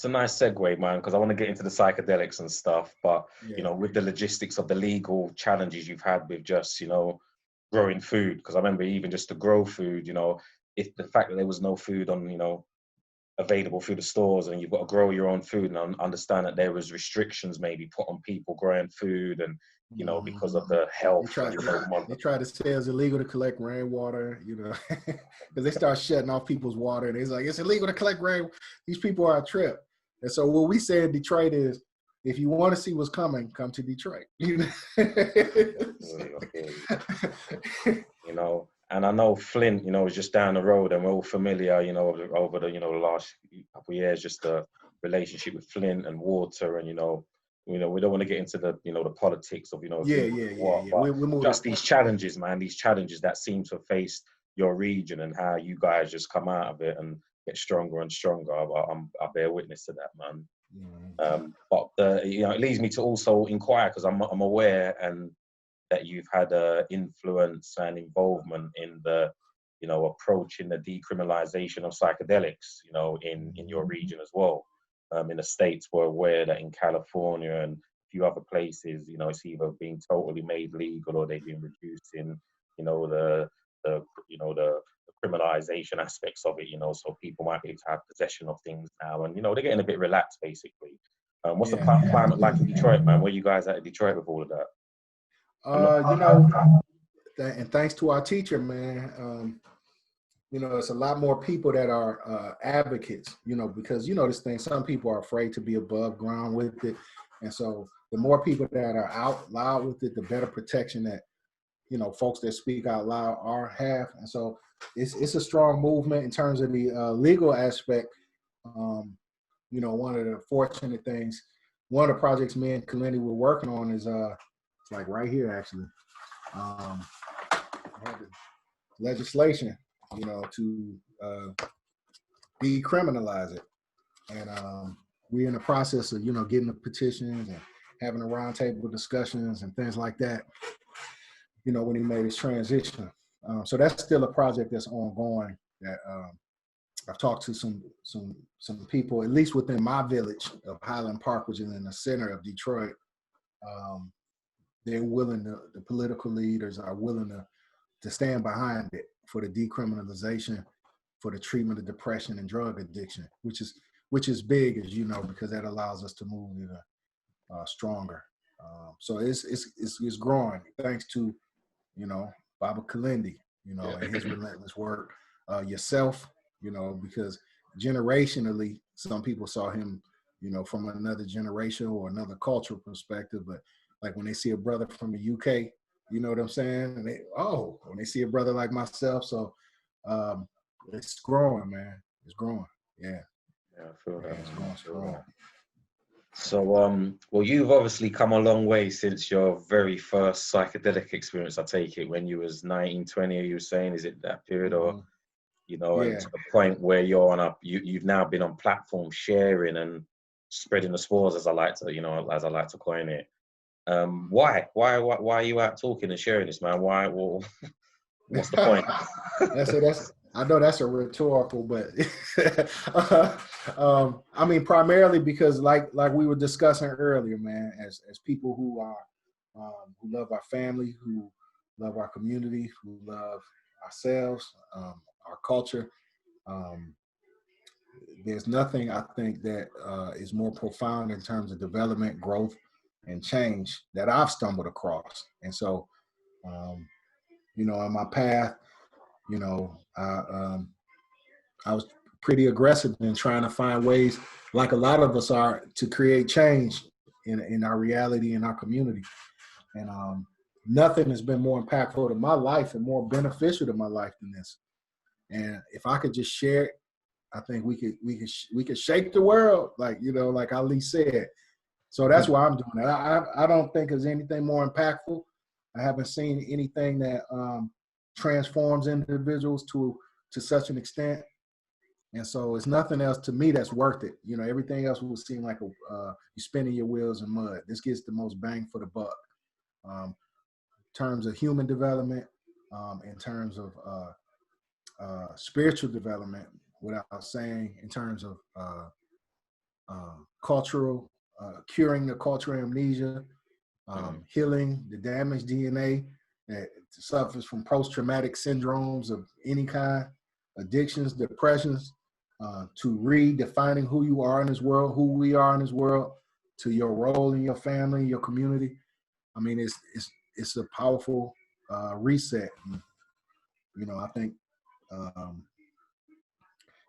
a nice segue, man, because I want to get into the psychedelics and stuff. But, Yeah. you know, with the logistics of the legal challenges you've had with just, you know, growing food, because I remember even just to grow food, you know, if the fact that there was no food on, you know, available through the stores, and you've got to grow your own food, and understand that there was restrictions maybe put on people growing food, and, you know, because of the health. They try to say it's illegal to collect rainwater, you know, because they start shutting off people's water, and it's like, it's illegal to collect rain. These people are a trip. And so what we say in Detroit is, if you want to see what's coming, come to Detroit. You know, and I know Flint, you know, is just down the road, and we're all familiar, you know, over the, you know, the last couple of years, just the relationship with Flint and water, and, you know, we don't want to get into the, you know, the politics of, you know, but just these challenges, man, these challenges that seem to have faced your region, and how you guys just come out of it and get stronger and stronger. I bear witness to that, man. But you know, it leads me to also inquire, because I'm aware and that you've had influence and involvement in the, you know, approaching the decriminalization of psychedelics, you know, in your region as well. In the States, we're aware that in California and a few other places, you know, it's either being totally made legal, or they've been reducing, you know, the criminalization aspects of it, you know, so people might be able to have possession of things now, and, you know, they're getting a bit relaxed, basically. What's the climate like in Detroit, man? Where you guys at in Detroit with all of that? You know, and thanks to our teacher, man, you know, it's a lot more people that are advocates, you know, because, you know, this thing, some people are afraid to be above ground with it. And so the more people that are out loud with it, the better protection that, you know, folks that speak out loud have. And so it's a strong movement in terms of the legal aspect. You know, one of the fortunate things, one of the projects me and Kilindi were working on is it's like right here, actually. Legislation, you know, to decriminalize it. And we're in the process of, you know, getting the petitions and having the roundtable discussions and things like that, you know, when he made his transition. So that's still a project that's ongoing that I've talked to some people, at least within my village of Highland Park, which is in the center of Detroit. They're willing to, the political leaders are willing to stand behind it for the decriminalization, for the treatment of depression and drug addiction, which is big, as you know, because that allows us to move even stronger. So it's growing thanks to, you know, Baba Kilindi, you know, and his relentless work. Yourself, you know, because generationally, some people saw him, you know, from another generation or another cultural perspective, but like when they see a brother from the UK, you know what I'm saying? And when they see a brother like myself, so it's growing, man. It's growing. Yeah. Yeah, I feel that. It's growing strong. So, well, you've obviously come a long way since your very first psychedelic experience, I take it, when you was 19, 20, you were saying, is it that period, or, you know, and to the point where you're on you've now been on platform sharing and spreading the spores, as I like to coin it. Why are you out talking and sharing this, man? Why? Well, what's the point? I know that's a rhetorical, but I mean, primarily because like we were discussing earlier, man, as people who are who love our family, who love our community, who love ourselves, our culture. There's nothing, I think, that is more profound in terms of development, growth, and change that I've stumbled across. And so, you know, on my path, you know, I was pretty aggressive in trying to find ways, like a lot of us are, to create change in our reality, in our community. And nothing has been more impactful to my life and more beneficial to my life than this. And if I could just share it, I think we could shake the world, like, you know, like Ali said. So that's why I'm doing it. I don't think there's anything more impactful. I haven't seen anything that transforms individuals to such an extent. And so it's nothing else to me that's worth it. You know, everything else will seem like you're spinning your wheels in mud. This gets the most bang for the buck. In terms of human development, in terms of spiritual development, without saying in terms of cultural, curing the cultural amnesia, healing the damaged DNA that suffers from post-traumatic syndromes of any kind, addictions, depressions, to redefining who you are in this world, who we are in this world, to your role in your family, your community. I mean, it's a powerful reset. And, you know, I think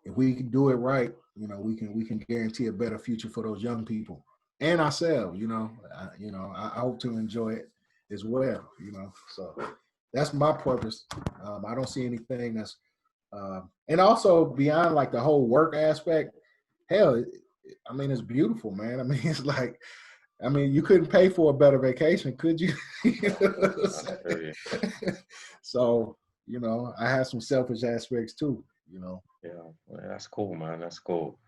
if we can do it right, you know, we can guarantee a better future for those young people and ourselves. You know, I hope to enjoy it as well. You know, so that's my purpose. I don't see anything that's, and also beyond like the whole work aspect. Hell, I mean, it's beautiful, man. I mean, it's like, I mean, you couldn't pay for a better vacation, could you? You know what I'm saying? So, you know, I have some selfish aspects too, you know. Yeah, well, that's cool, man. That's cool.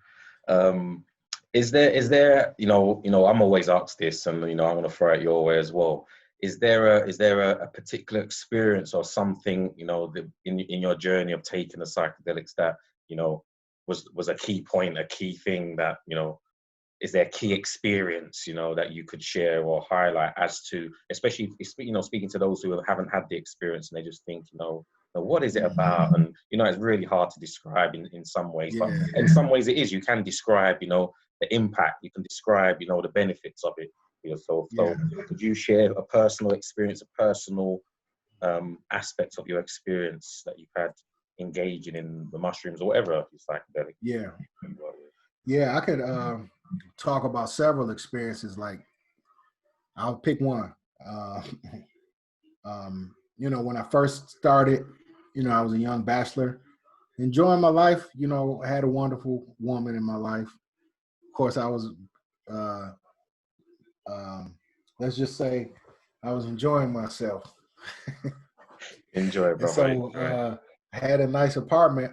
Is there, you know, I'm always asked this, and you know, I'm gonna throw it your way as well. Is there a particular experience or something, you know, in your journey of taking the psychedelics that, you know, was a key point, a key thing that, you know, is there a key experience, you know, that you could share or highlight as to, especially, you know, speaking to those who haven't had the experience and they just think, you know, what is it about? And, you know, it's really hard to describe in some ways, but in some ways it is. You can describe, you know, the impact, you can describe, you know, the benefits of it for yourself. So could you share a personal experience, a personal aspects of your experience that you've had engaging in the mushrooms or whatever you psychedelic? Yeah, I could talk about several experiences. Like, I'll pick one. You know, when I first started, you know, I was a young bachelor, enjoying my life. You know, I had a wonderful woman in my life. Of course, I was, let's just say, I was enjoying myself. Enjoy, bro. So I had a nice apartment,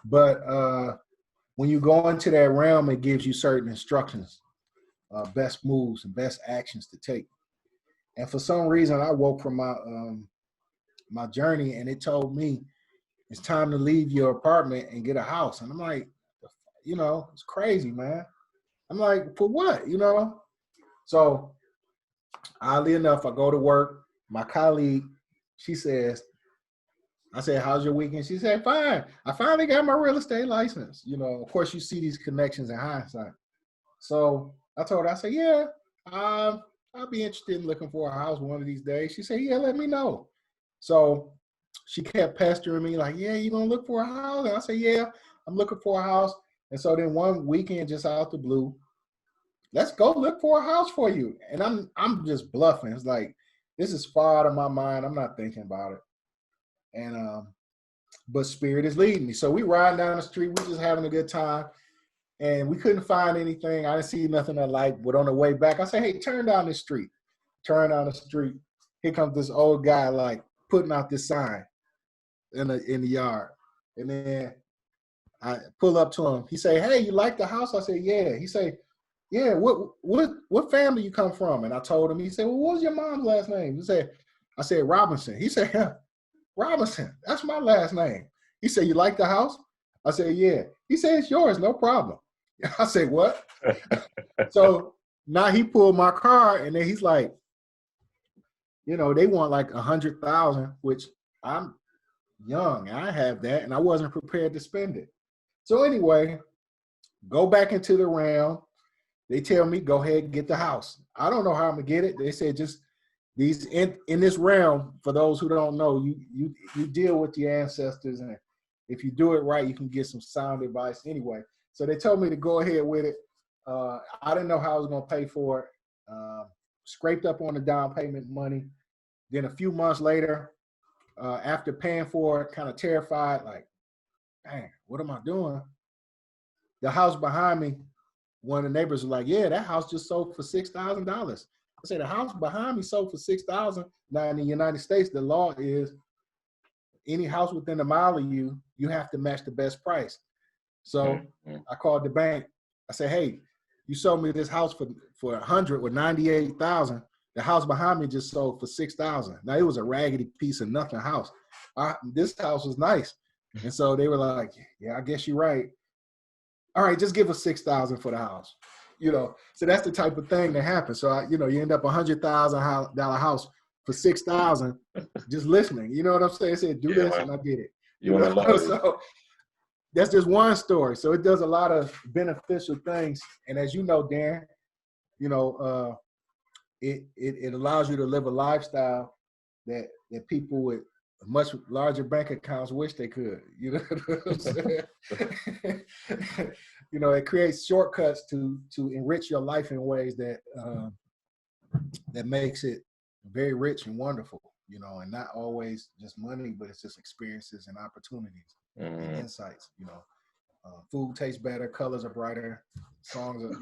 but when you go into that realm, it gives you certain instructions, best moves and best actions to take. And for some reason, I woke from my journey, and it told me it's time to leave your apartment and get a house. And I'm like, you know, it's crazy, man. I'm like, for what, you know? So oddly enough, I go to work. My colleague, she says, I said, how's your weekend? She said, fine. I finally got my real estate license. You know, of course, you see these connections in hindsight. So I told her, I said, yeah, I'll be interested in looking for a house one of these days. She said, yeah, let me know. So she kept pestering me like, yeah, you gonna look for a house? And I said, yeah, I'm looking for a house. And so then one weekend, just out the blue, let's go look for a house for you. And I'm just bluffing. It's like, this is far out of my mind. I'm not thinking about it. And but spirit is leading me. So we riding down the street, we just having a good time. And we couldn't find anything. I didn't see nothing I liked. But on the way back, I said, hey, turn down the street. Turn down the street. Here comes this old guy, like, putting out this sign in the yard. And then I pull up to him. He say, hey, you like the house? I said, yeah. He say, yeah, what family you come from? And I told him. He said, well, what was your mom's last name? I said, Robinson. He said, yeah, Robinson, that's my last name. He said, you like the house? I said, yeah. He said, it's yours, no problem. I said, what? So now he pulled my car, and then he's like, you know, they want like 100,000, which I'm young. I have that, and I wasn't prepared to spend it. So anyway, go back into the realm. They tell me, go ahead and get the house. I don't know how I'm gonna get it. They said, just these in this realm, for those who don't know, you deal with your ancestors, and if you do it right, you can get some sound advice anyway. So they told me to go ahead with it. I didn't know how I was gonna pay for it. Scraped up on the down payment money. Then a few months later, after paying for it, kind of terrified, like, dang, what am I doing? The house behind me, one of the neighbors was like, yeah, that house just sold for $6,000. I said, the house behind me sold for $6,000. Now in the United States, the law is any house within a mile of you, you have to match the best price. So I called the bank. I said, hey, you sold me this house for 100 or 98,000. The house behind me just sold for 6,000. Now it was a raggedy piece of nothing house. This house was nice. And so they were like, yeah, I guess you're right. all right, just give us 6,000 for the house. So that's the type of thing that happens. So you end up $100,000 house for 6,000 just listening. You know what I'm saying? I said, do this, man. and I get it. You want a lot. So that's just one story. So it does a lot of beneficial things. And as you know, Darren, it allows you to live a lifestyle that people with much larger bank accounts wish they could. You know what I'm saying? It creates shortcuts to enrich your life in ways that that makes it very rich and wonderful. And not always just money, but it's just experiences and opportunities and insights. Food tastes better, colors are brighter, songs are,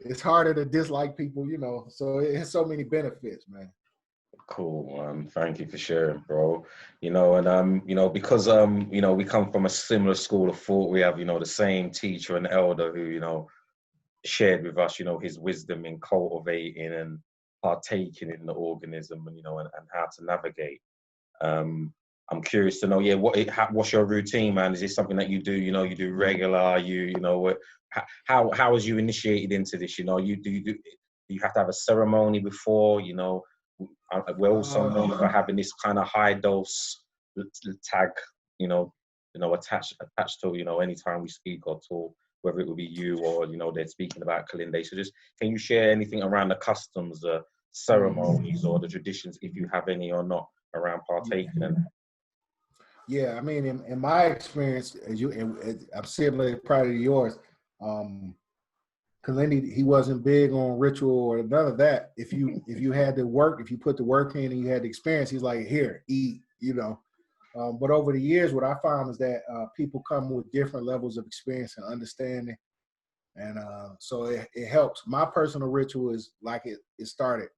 it's harder to dislike people, so it has so many benefits, man. Cool, thank you for sharing, bro. And because we come from a similar school of thought. We have, the same teacher and elder who, shared with us, his wisdom in cultivating and partaking in the organism, and how to navigate. I'm curious to know, what's your routine, man? Is this something that you do? You do regular? How was you initiated into this? Do you have to have a ceremony before? We're also known for having this kind of high dose tag, attached to anytime we speak or talk, whether it will be you or they're speaking about Kilindi. So just can you share anything around the customs, the ceremonies, or the traditions, if you have any or not, around partaking in? Yeah, I mean, in my experience, I'm similar probably to yours. Kilindi, he wasn't big on ritual or none of that. If you had to work, if you put the work in and you had the experience, he's like, here, eat, But over the years, what I found is that people come with different levels of experience and understanding. And so it helps. My personal ritual is like it started.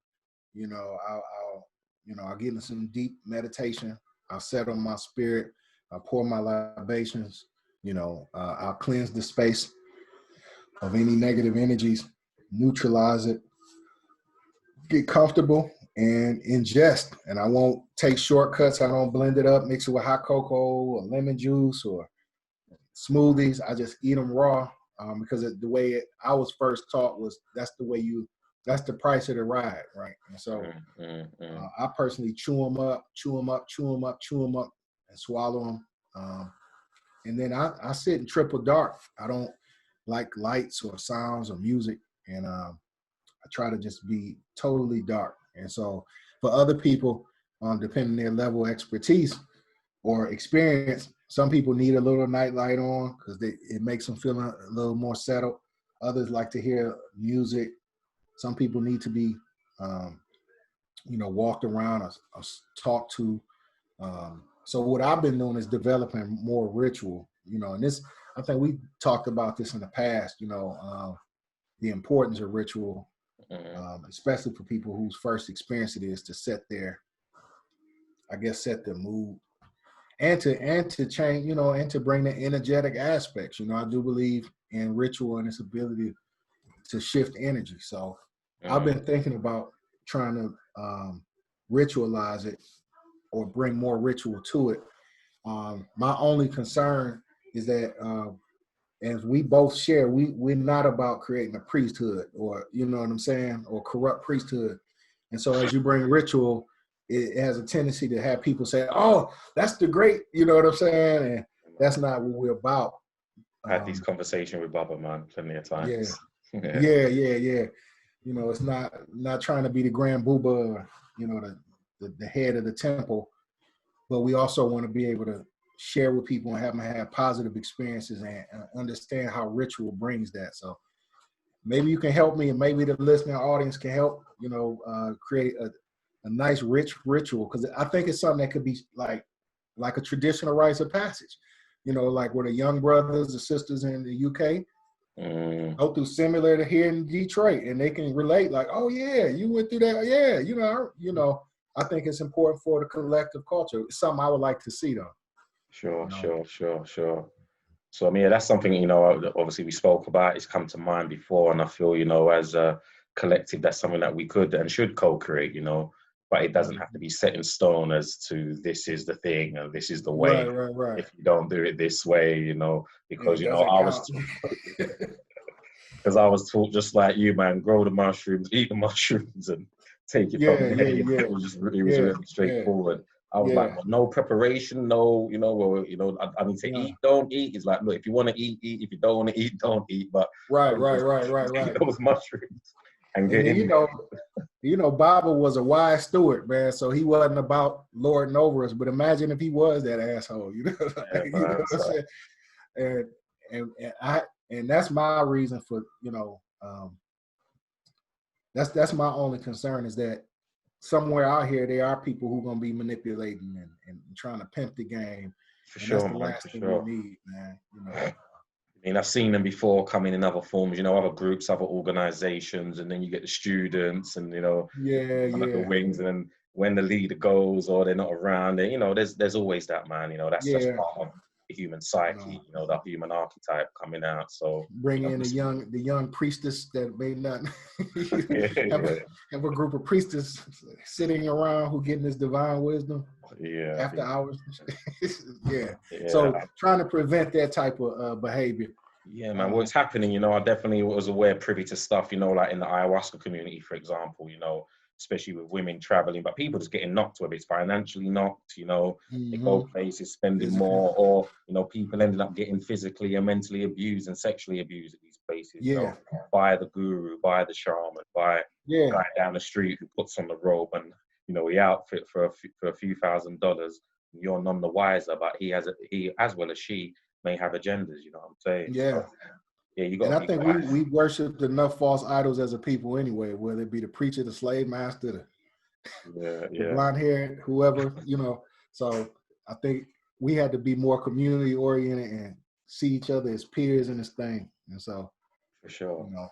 I'll get into some deep meditation. I'll settle my spirit. I'll pour my libations. I'll cleanse the space of any negative energies, neutralize it, get comfortable, and ingest. And I won't take shortcuts. I don't blend it up, mix it with hot cocoa or lemon juice or smoothies. I just eat them raw because the way I was first taught was that's the price of the ride, right? And so I personally chew them up, and swallow them. And then I sit in triple dark. I don't like lights or sounds or music. And I try to just be totally dark. And so for other people, depending on their level of expertise or experience, some people need a little night light on because it makes them feel a little more settled. Others like to hear music. Some people need to be, walked around or talked to. So what I've been doing is developing more ritual, and this, I think we talked about this in the past, the importance of ritual, especially for people whose first experience it is to set their mood and to change, and to bring the energetic aspects. I do believe in ritual and its ability to shift energy. So I've been thinking about trying to ritualize it or bring more ritual to it. My only concern is that as we both share, we're not about creating a priesthood or, you know what I'm saying, or corrupt priesthood. And so as you bring ritual, it has a tendency to have people say, oh, that's the great, you know what I'm saying? And that's not what we're about. I had these conversations with Baba, man, plenty of times. Yeah. It's not trying to be the grand booba, the head of the temple, but we also want to be able to share with people and have them have positive experiences and understand how ritual brings that. So maybe you can help me, and maybe the listening audience can help, create a nice, rich ritual, because I think it's something that could be like a traditional rites of passage, like where the young brothers and sisters in the UK go through similar to here in Detroit, and they can relate like, oh yeah, you went through that. Yeah. I think it's important for the collective culture. It's something I would like to see though. Sure. So, I mean, that's something, obviously we spoke about, it's come to mind before. And I feel, as a collective, that's something that we could and should co-create, but it doesn't have to be set in stone as to this is the thing and this is the way. Right. If you don't do it this way, you know, because, you know, I was taught just like you, man, grow the mushrooms, eat the mushrooms, and take it from there. It was really straightforward. I was like, well, no preparation, no, you know, well, you know, I need to eat, don't eat. It's like, look, if you want to eat, eat. If you don't want to eat, don't eat. But right. Those mushrooms and get in. You know, Baba was a wise steward, man. So he wasn't about lording over us. But imagine if he was that asshole, you know, you know what I'm saying? And that's my reason for, you know, that's my only concern, is that somewhere out here there are people who are going to be manipulating and trying to pimp the game. For sure, that's the last thing we need, man. You know. I mean, I've seen them before come in other forms, you know, other groups, other organizations, and then you get the students and, you know, the wings, and then when the leader goes or they're not around, and, you know, there's always that, man, you know, that's just part of the human psyche, you know, the human archetype coming out. So bring in the young priestess that may not have a group of priestess sitting around who getting this divine wisdom after hours. So trying to prevent that type of behavior. Yeah, man, what's happening, you know, I definitely was privy to stuff, you know, like in the ayahuasca community, for example, you know, especially with women traveling, but people just getting knocked, whether it's financially knocked, you know, they go places spending more, or, you know, people ended up getting physically and mentally abused and sexually abused at these places, you know, by the guru, by the shaman, by the guy down the street who puts on the robe and, you know, he outfit for a few $1,000s. You're none the wiser, but he as well as she may have agendas, you know what I'm saying? Yeah. So, yeah, you got. And I think we worshipped enough false idols as a people anyway, whether it be the preacher, the slave master, the blonde hair, whoever, you know. So I think we had to be more community oriented and see each other as peers in this thing. And so, for sure, you know,